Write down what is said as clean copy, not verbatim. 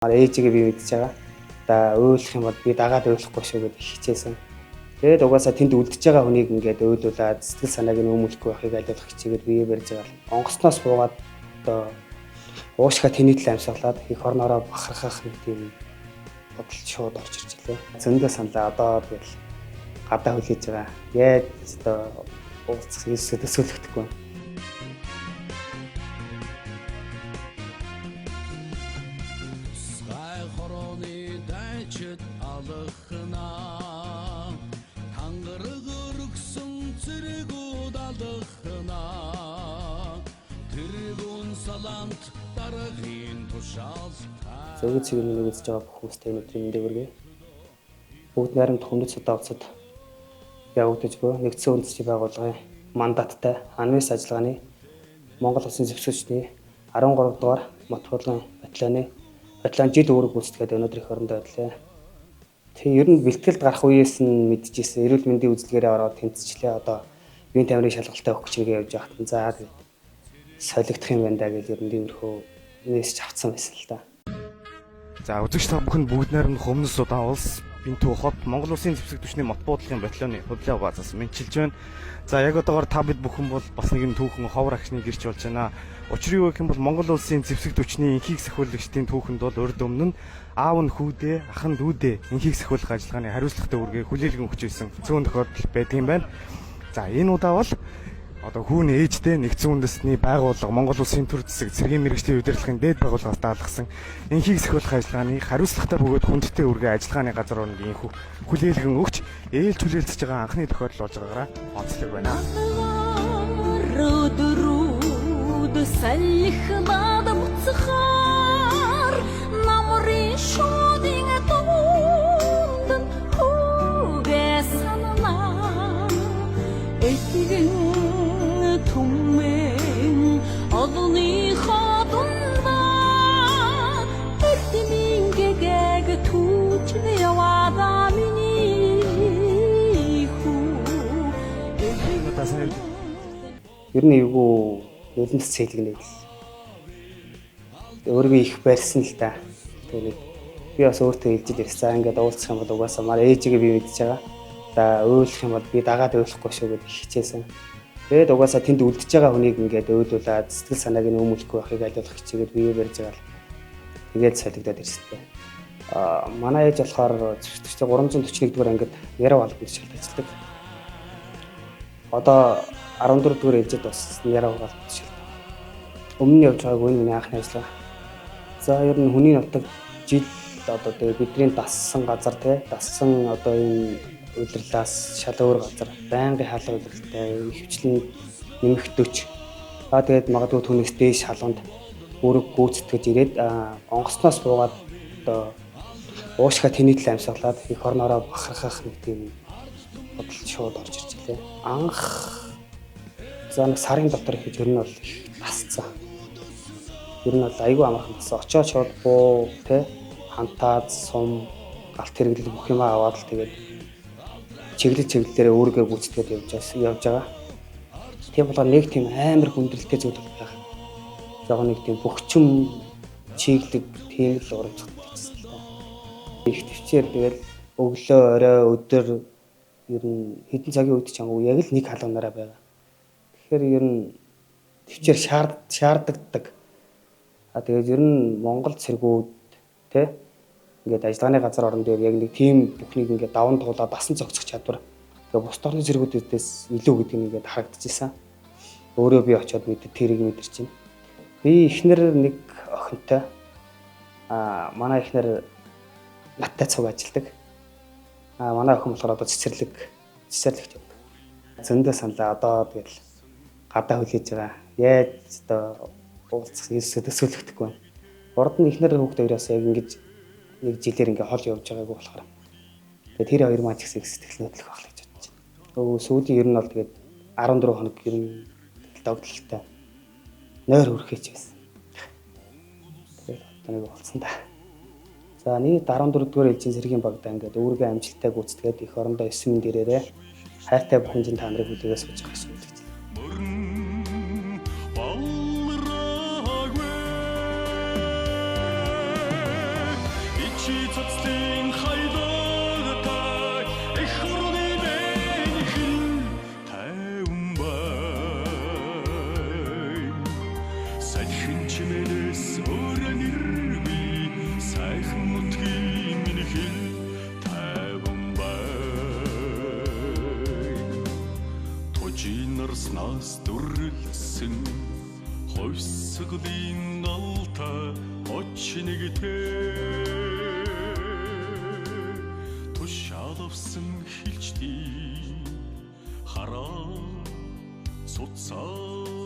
Ээжигээ би мэдчихэж байгаа. За уйлах юм бол би дагаад уйлахгүй шүү гэж хичээсэн. Тэгээд угаасаа тэнд үлдчихэж байгаа хүнийг ингээд уйлуулад сэтгэл санааг нь өмүүлэхгүй байхыг айлуулах хичээгээд бие барьж байгаа. Онгоцноос буугаад одоо уушгаа тэнийтэл амьсгалаад их орноороо бахархах нэг тийм бодол шууд орж ирж илээ. Зөндөө саналаа одоо тэгэл гадаа хүлээж байгаа. Яаж одоо уулзах төсөөлөгдөхгүй. Зөвхөн цэвэрний үзэж байгаа бүх хүмүүстэй өнөөдрийн мэндийг хүргэе. Бүгд найрамд хүндэт судаа уцад явагдаж буй нэгдсэн үндэсний байгууллагын мандаттай анвес ажиллагааны Монгол Улсын зэвсгэгчдийн 13 дугаар моторлын батальон жил үүрэг гүйцэтгээд өнөөдөр их орондоо байлаа. Тэг ер нь бэлтгэлд гарах үеэс нь мэдчихсэн эрүүл мэндийн үзлэгээрээ ороод тэмцэжлээ. Одоо биеийн тамирын шалгалтаа өгөх чигээ явж байхад за тэгээд солигдох юм байна да гэж ер нь тиймэрхүү нээсч авцсан байсан л да. За үзэгч та бүхэнд бүгд найрамдах өмнөс удаан улс Бинтүү хот Монгол Улсын зэвсэг түвшний мот буудлын батальоны хөдөлгөөн баазаас мэдчилж байна. За яг одоогоор та бид бүхэн бол бас нэгэн түүхэн ховор агшныг ирж болж байна. Учир юу гэх юм бол Монгол Улсын зэвсэг түвшний энхийг сахиулагчдын түүхэнд бол урд өмнө нь аав нь хүүдээ, ах нь дүүдээ энхийг сахиулах ажиллагааны хариуцлагатай үргээ хүлээлгэн өгч ирсэн зүүн тохиолдол байдаг юм байна. За энэ удаа бол одоо хүүн ээжтэй нэгдсэн үндэстний байгууллага Монгол Улсын төр засаг цэргийн мэргэжлийн удирдлагын дээд байгууллагаас даалгасан энхийг сахиулах ажиллагааны хариуцлагатай бөгөөд хүндтэй үргээ ажиллагааны газар орнд инхүү хүлээлгэн өгч ээлж хүлээлцэж байгаа анхны тохиолдол болж байгаагаа онцлог байна. Ер нь эвгүй нулимс цэлгэнэ л. Өөрийгөө их барьсан л да. Тэгээд би бас өөртөө хэлж ирсэн. За ингээд уулзах юм бол угаасаа маар ээжигээ би мэдчихэж байгаа. За уйлах юм бол би дагаад уйлахгүй шүү гэж хичээсэн. Тэгээд угаасаа тэнд үлдчихэж байгаа хүнийг ингээд уйлуулад сэтгэл санааг нь өмүүлэхгүй байхыг айлуулах хичээгээд бие барьж байгаа л. Тэгээд солигдоод ирсэн. Манай ээж болохоор зэвсэгчтэй 341 дугаар ангид яруу албанд ажилладаг. Одоо 14 дугаар ээлжид бас яруу албанд ажилладаг. Өмнө нь явж байгааг миний анхны ажиллагаа. За ер нь хүний нутаг жил одоо тэгээ бидний дассан газар дассан одоо энэ удирлаас шал өөр газар байнгын хаалга удирдлагатай хөвчлэн нэмэгдөөч. Тэгээд магадгүй түүнээс дээш халуунд үүрэг гүйцэтгэж ирээд онгоцноос буугаад одоо уушгаа тэнийтэл амьсгалаад их орноороо бахархах нэг тийм бодол шууд орж ирж илээ. Анх за нэг сарын дотор их ер нь бол их тасцсан. Ер нь бол айгүй амархан тассан. Очоод шууд буу хантаад сум галт хэрэглэл бүх юм аваад л тэгээд чиглэлээрээ өөргөө гүйцэтгээд явж байгаа. Тийм болохоор нэг тийм амар хүндрэлтэй зүйл байх. Яг нэг тийм бөхчм чиглэг тийм л урамцтай. Их төвчээр тэгэл өглөө орой өдөр ер нь хэдэн цагийн үед ч ангуу яг л нэг халуунаараа байгаа. Тэгэхээр ер нь төвчээр шаарддаг. Тэгээд ер нь Монгол цэргүүд ингээд ажиллагааны газар орон дээр яг нэг тийм бүхнийг ингээд даван туулаад дасан зохицох чадвар ингээд бус орны цэргүүдээс илүү гэдэг нь ингээд харагдчихсан. Өөрөө би очиод тэрийг мэдэрч байна. Би эхнэр нэг охинтой манай эхнэр надтай цуг ажилладаг. Манай охин болохоор одоо цэцэрлэгт явдаг. Зөндөө саналаа одоо тэгэл гадаа хүлээж байгаа. Яаж одоо уулзах төсөөлөгдөхгүй байна. Урд нь эхнэр хүүхдээ өрөөс яг ингэж нэг жилээр ингээ хол явж байгаагүй болохоор. Тэгээд тэр хоёр маань ч гэсэн сэтгэл хөдлөх байх гэж бодож байна. Сүүлийн ер нь бол тэгээд 14 хоног ер нь догтлолтой нойр хүрхээч байсан. Тэгээд одоо нэг болсон да. За нийт 14 дугаар ээлжийн цэргийн багтаа ингээд өөргөө амжилттай гүйцэтгээд их орондоо 9 минут ирээрээ хайртай бүхэн та нарыг хүлээгээ сууж байгаа шүү дээ. цацлын хайлагатай эх орны бэнхэн тайван бай сайхан чимээс өөрөө нэргүй сайхан нутгийн минь хэл тайван бай тожинарснаас дүрлсэн хойсгодын алта очнэгтэй тушаалвсан хилчдийн хараа суцаа